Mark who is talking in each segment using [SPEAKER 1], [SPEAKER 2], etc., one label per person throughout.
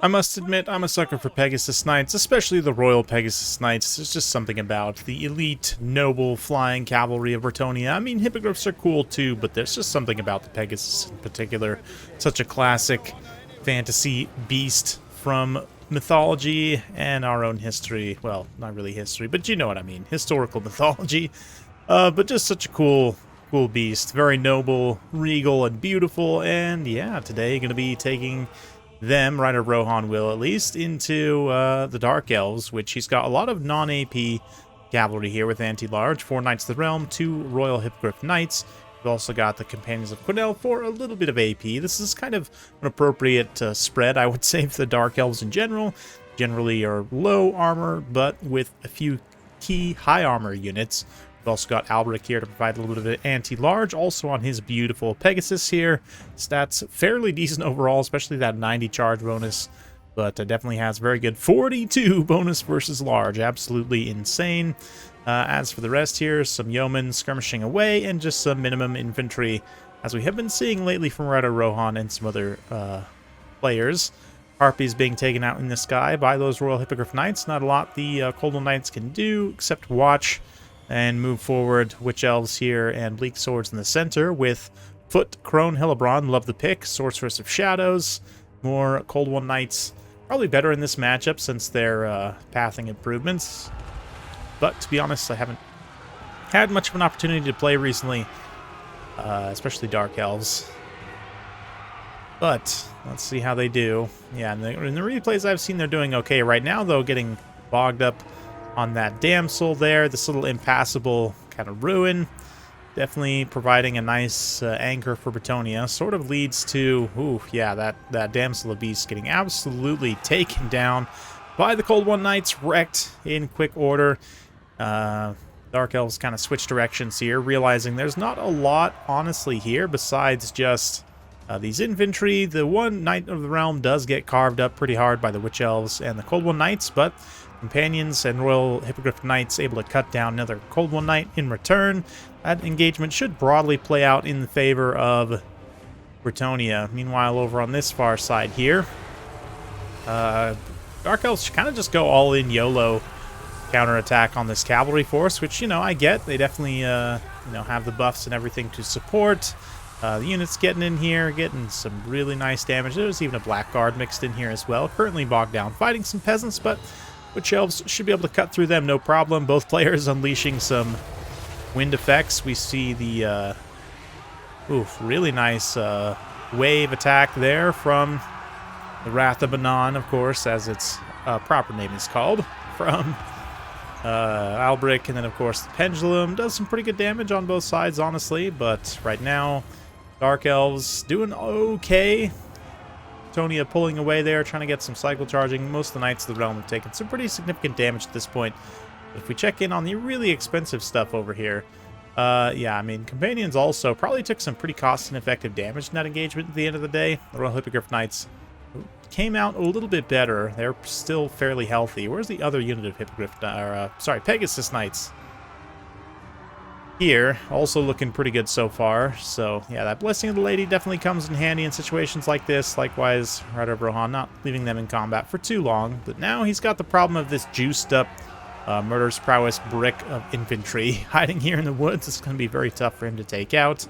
[SPEAKER 1] I must admit, I'm a sucker for Pegasus Knights, especially the Royal Pegasus Knights. There's just something about the elite, noble, flying cavalry of Bretonnia. I mean, hippogriffs are cool too, but there's just something about the Pegasus in particular. Such a classic fantasy beast from mythology and our own history. Well, not really history, but you know what I mean. Historical mythology. But just such a cool beast. Very noble, regal, and beautiful. And yeah, today going to be taking them, Rider Rohan will at least, into the Dark Elves, which he's got a lot of non-AP cavalry here with anti-large, 4 Knights of the Realm, 2 Royal Hippogriff Knights. We've also got the Companions of Quinel for a little bit of AP. This is kind of an appropriate spread, I would say, for the Dark Elves in general. Generally are low armor, but with a few key high armor units. We've also got Albrecht here to provide a little bit of anti-large, also on his beautiful Pegasus here. Stats fairly decent overall, especially that 90 charge bonus, but definitely has very good 42 bonus versus large. Absolutely insane. As for the rest here, some yeomen skirmishing away, and just some minimum infantry, as we have been seeing lately from Rider Rohan and some other players. Harpies being taken out in the sky by those Royal Hippogriff Knights. Not a lot the Cold One Knights can do, except watch and move forward. Witch Elves here and Bleak Swords in the center with Foot, Crone, Hellebron. Love the pick. Sorceress of Shadows. More Cold One Knights. Probably better in this matchup since they're pathing improvements. But to be honest, I haven't had much of an opportunity to play recently, especially Dark Elves. But let's see how they do. Yeah, in the replays I've seen, they're doing okay right now, though, getting bogged up on that damsel there, this little impassable kind of ruin. Definitely providing a nice anchor for Bretonnia. Sort of leads to, ooh, yeah, that damsel of beast getting absolutely taken down by the Cold One Knights, wrecked in quick order. Dark Elves kind of switch directions here, realizing there's not a lot, honestly, here besides just these infantry. The one Knight of the Realm does get carved up pretty hard by the Witch Elves and the Cold One Knights, but Companions and Royal Hippogriff Knights able to cut down another Cold One Knight in return. That engagement should broadly play out in the favor of Bretonnia. Meanwhile, over on this far side here, Dark Elves kind of just go all in YOLO counterattack on this cavalry force, which, you know, I get. They definitely, you know, have the buffs and everything to support. The units getting in here, getting some really nice damage. There's even a Blackguard mixed in here as well. Currently bogged down fighting some peasants, but Witch Elves should be able to cut through them, no problem. Both players unleashing some wind effects. We see the really nice wave attack there from the Wrath of Anon, of course, as its proper name is called, from Albrecht, and then of course the Pendulum does some pretty good damage on both sides, honestly, but right now Dark Elves doing okay. Tonia pulling away there, trying to get some cycle charging. Most of the Knights of the Realm have taken some pretty significant damage at this point. But if we check in on the really expensive stuff over here, yeah, I mean, Companions also probably took some pretty cost and effective damage in that engagement at the end of the day. The Royal Hippogriff Knights came out a little bit better. They're still fairly healthy. Where's the other unit of Hippogriff, Pegasus Knights? Here, also looking pretty good so far. So yeah, that Blessing of the Lady definitely comes in handy in situations like this. Likewise, Rider of Rohan, not leaving them in combat for too long. But now he's got the problem of this juiced up Murderous Prowess brick of infantry hiding here in the woods. It's going to be very tough for him to take out.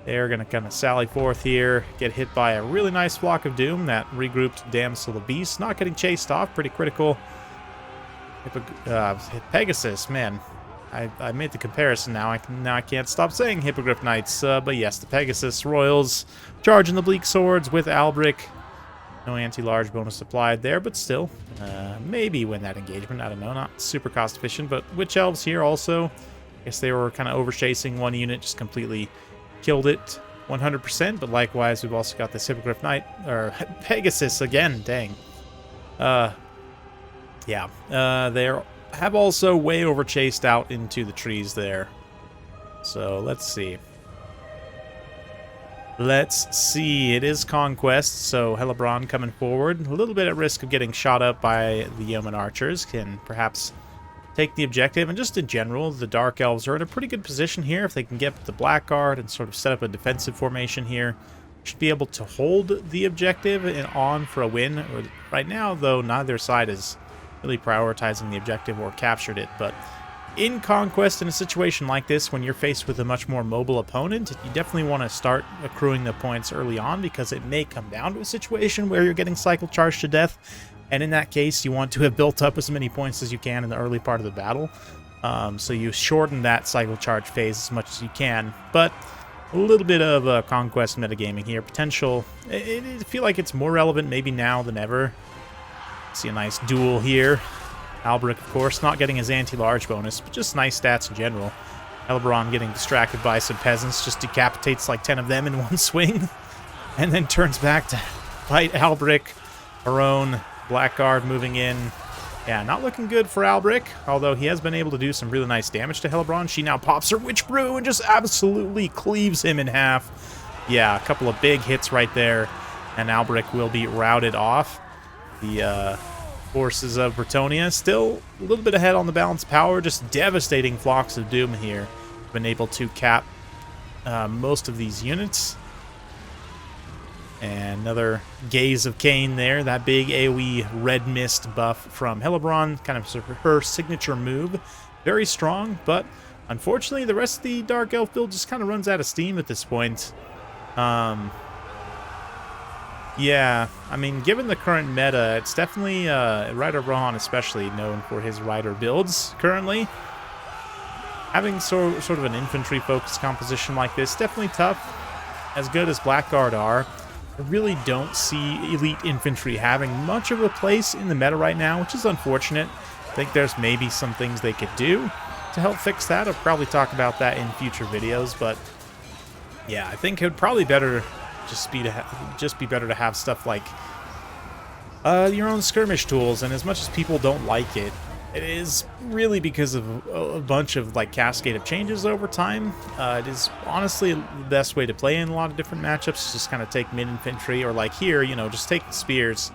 [SPEAKER 1] They're going to kind of sally forth here, get hit by a really nice Flock of Doom, that regrouped Damsel of Beast, not getting chased off, pretty critical. Pegasus, man, I made the comparison now. I can't stop saying Hippogriff Knights, but yes, the Pegasus Royals charging the Bleak Swords with Albrecht. No anti-large bonus applied there, but still, maybe win that engagement. I don't know, not super cost efficient, but Witch Elves here also. I guess they were kind of over-chasing one unit, just completely killed it 100%, but likewise, we've also got this Hippogriff Knight, or Pegasus again, dang. Yeah, they have also way over-chased out into the trees there. So, let's see. Let's see, it is Conquest, so Hellebron coming forward. A little bit at risk of getting shot up by the Yeoman Archers. Can perhaps take the objective, and just in general, the Dark Elves are in a pretty good position here if they can get the Blackguard and sort of set up a defensive formation here. should be able to hold the objective and on for a win. Right now, though, neither side is really prioritizing the objective or captured it, but in Conquest, in a situation like this, when you're faced with a much more mobile opponent, you definitely want to start accruing the points early on, because it may come down to a situation where you're getting cycle charged to death, and in that case, you want to have built up as many points as you can in the early part of the battle. So you shorten that cycle charge phase as much as you can, but a little bit of Conquest metagaming here. Potential, I feel like it's more relevant maybe now than ever. See a nice duel here. Albric, of course, not getting his anti-large bonus, but just nice stats in general. Elbron getting distracted by some peasants, just decapitates like 10 of them in one swing, and then turns back to fight Albric. Aron, Blackguard moving in. Yeah, not looking good for Albric, although he has been able to do some really nice damage to Helbron. She now pops her Witch Brew and just absolutely cleaves him in half. Yeah, a couple of big hits right there, and Albric will be routed off. The forces of Bretonnia still a little bit ahead on the balance power, just devastating flocks of doom here. Been able to cap most of these units. And another Gaze of Cain there, that big AoE red mist buff from Helebron, kind of her signature move. Very strong, but unfortunately the rest of the Dark Elf build just kind of runs out of steam at this point. Yeah, I mean, given the current meta, it's definitely, Rider Rohan especially known for his Rider builds currently. Having sort of an infantry-focused composition like this, definitely tough. As good as Blackguard are, I really don't see elite infantry having much of a place in the meta right now, which is unfortunate. I think there's maybe some things they could do to help fix that. I'll probably talk about that in future videos, but yeah, I think it would probably just be better to have stuff like your own skirmish tools. And as much as people don't like it, it is really because of a bunch of like cascade of changes over time. It is honestly the best way to play in a lot of different matchups. Just kind of take mid-infantry, or like here, you know, just take the spears.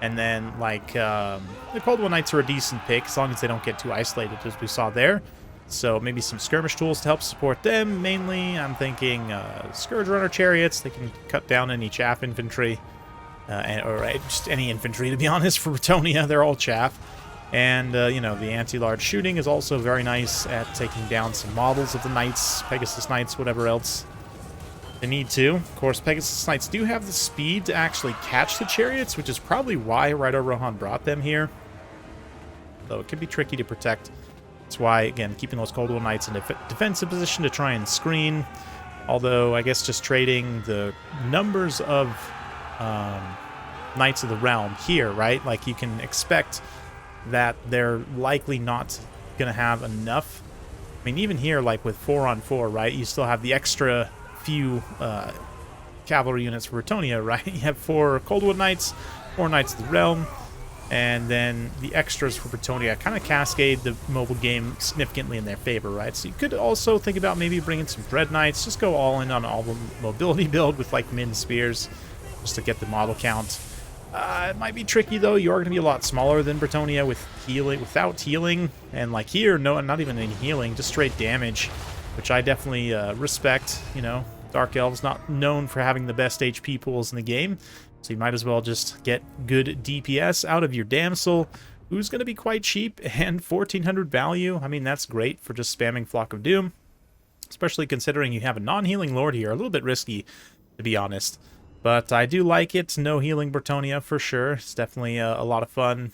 [SPEAKER 1] And then like the Cold War Knights are a decent pick as long as they don't get too isolated, as we saw there. So maybe some skirmish tools to help support them. Mainly, I'm thinking Scourge Runner Chariots. They can cut down any chaff infantry. Or just any infantry, to be honest, for Bretonnia. They're all chaff. And, you know, the anti-large shooting is also very nice at taking down some models of the Knights, Pegasus Knights, whatever else they need to. Of course, Pegasus Knights do have the speed to actually catch the chariots, which is probably why Rider Rohan brought them here. Though it can be tricky to protect. That's why, again, keeping those Cold War Knights in a defensive position to try and screen. Although, I guess just trading the numbers of Knights of the Realm here, right? Like, you can expect that they're likely not going to have enough. I mean, even here, like with 4-on-4, right? You still have the extra few cavalry units for Bretonnia, right? You have 4 Coldwood Knights, 4 Knights of the Realm, and then the extras for Bretonnia kind of cascade the mobile game significantly in their favor, right? So you could also think about maybe bringing some Dread Knights, just go all in on all the mobility build with like Min Spears, just to get the model count. It might be tricky though. You're going to be a lot smaller than Bretonnia with healing, without healing, and like here, no, not even any healing, just straight damage, which I definitely respect. You know, Dark Elves not known for having the best HP pools in the game, so you might as well just get good DPS out of your damsel, who's going to be quite cheap, and 1400 value. I mean, that's great for just spamming Flock of Doom, especially considering you have a non-healing lord here. A little bit risky, to be honest. But I do like it. No healing Bretonnia for sure. It's definitely a lot of fun.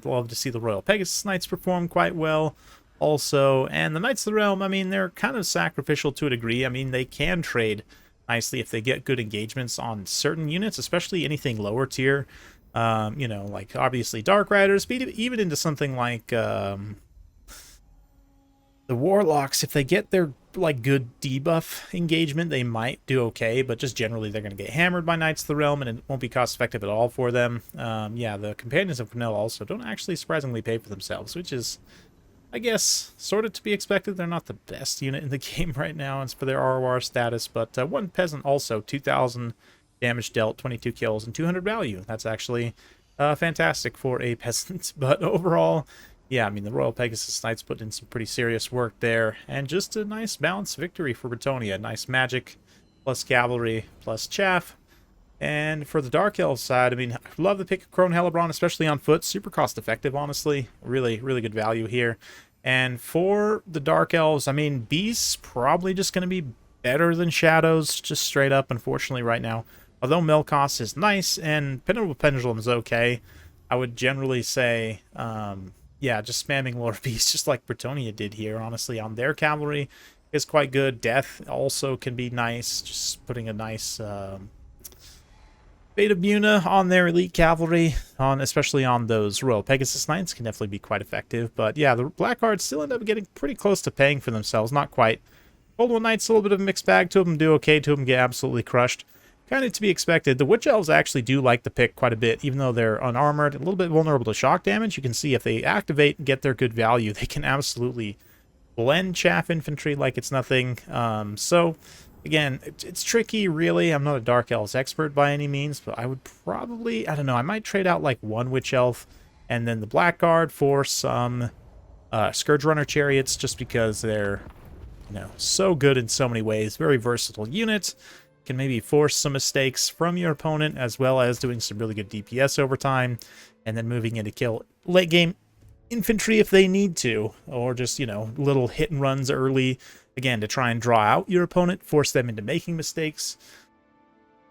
[SPEAKER 1] Love to see the Royal Pegasus Knights perform quite well also. And the Knights of the Realm, I mean, they're kind of sacrificial to a degree. I mean, they can trade nicely if they get good engagements on certain units, especially anything lower tier. You know, like obviously Dark Riders, but even into something like the Warlocks, if they get their like good debuff engagement, they might do okay, but just generally they're going to get hammered by Knights of the Realm, and it won't be cost effective at all for them. Yeah, the Companions of Cornell also don't actually surprisingly pay for themselves, which is, I guess, sort of to be expected. They're not the best unit in the game right now, it's for their ROR status, but one Peasant also, 2,000 damage dealt, 22 kills, and 200 value. That's actually fantastic for a Peasant, but overall, yeah, I mean, the Royal Pegasus Knights put in some pretty serious work there, and just a nice balanced victory for Bretonnia. Nice magic, plus cavalry, plus chaff. And for the Dark Elves side, I mean, I love the pick of Crone Hellebron, especially on foot. Super cost effective, honestly. Really, really good value here. And for the Dark Elves, I mean, Beasts probably just going to be better than Shadows, just straight up, unfortunately, right now. Although Milkos is nice and Penetrable Pendulum is okay, I would generally say, yeah, just spamming Lord of Beasts, just like Bretonnia did here, honestly, on their cavalry is quite good. Death also can be nice, just putting a nice Beta Buna on their elite cavalry, especially on those Royal Pegasus Knights, can definitely be quite effective. But yeah, the Black Cards still end up getting pretty close to paying for themselves. Not quite. Old One Knights, a little bit of a mixed bag. Two of them do okay, two of them get absolutely crushed. Kind of to be expected. The Witch Elves actually do like the pick quite a bit, even though they're unarmored, a little bit vulnerable to shock damage. You can see if they activate and get their good value, they can absolutely blend Chaff Infantry like it's nothing. So again, it's tricky, really. I'm not a Dark Elves expert by any means, but I would probably, I don't know, I might trade out like one Witch Elf and then the Blackguard for some Scourge Runner Chariots, just because they're, you know, so good in so many ways. Very versatile unit. Can maybe force some mistakes from your opponent, as well as doing some really good DPS over time, and then moving in to kill late game infantry if they need to, or just, you know, little hit and runs early, again, to try and draw out your opponent, force them into making mistakes.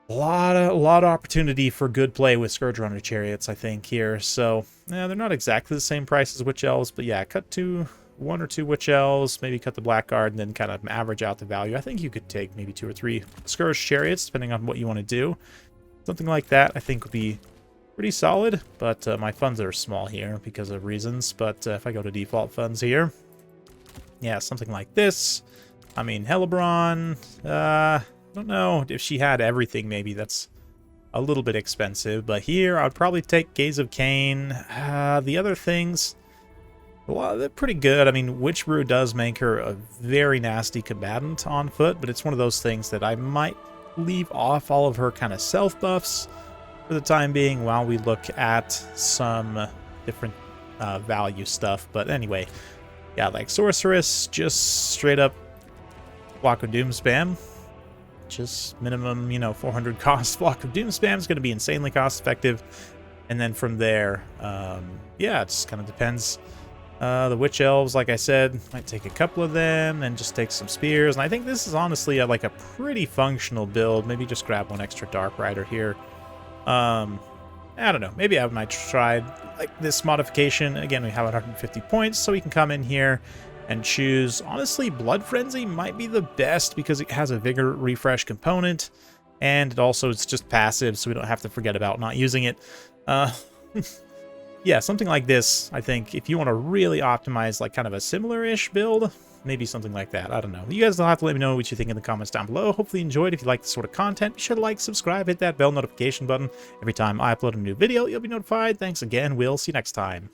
[SPEAKER 1] A lot of opportunity for good play with Scourge Runner Chariots, I think, here. So, yeah, they're not exactly the same price as Witch Elves, but yeah, cut to one or two Witch Elves, maybe cut the Blackguard, and then kind of average out the value. I think you could take maybe 2 or 3 Scourge Chariots, depending on what you want to do. Something like that, I think, would be pretty solid, but my funds are small here because of reasons. But if I go to default funds here, yeah, something like this. I mean, Hellebron, I don't know if she had everything, maybe that's a little bit expensive, but here I'd probably take Gaze of Cain. The other things, well, they're pretty good. I mean, Witch Brew does make her a very nasty combatant on foot, but it's one of those things that I might leave off all of her kind of self buffs for the time being while we look at some different value stuff. But anyway, yeah, like Sorceress, just straight up Block of Doom spam. Just minimum, you know, 400 cost Block of Doom spam is going to be insanely cost effective. And then from there, yeah, it just kind of depends. The Witch Elves, like I said, might take a couple of them and just take some spears. And I think this is honestly like a pretty functional build. Maybe just grab one extra Dark Rider here. I don't know. Maybe I might try like this modification. Again, we have 150 points, so we can come in here and choose. Honestly, Blood Frenzy might be the best because it has a Vigor Refresh component. And it also, it's just passive, so we don't have to forget about not using it. Yeah, something like this, I think, if you want to really optimize like kind of a similar-ish build, maybe something like that. I don't know. You guys will have to let me know what you think in the comments down below. Hopefully you enjoyed. If you like this sort of content, be sure to like, subscribe, hit that bell notification button. Every time I upload a new video, you'll be notified. Thanks again. We'll see you next time.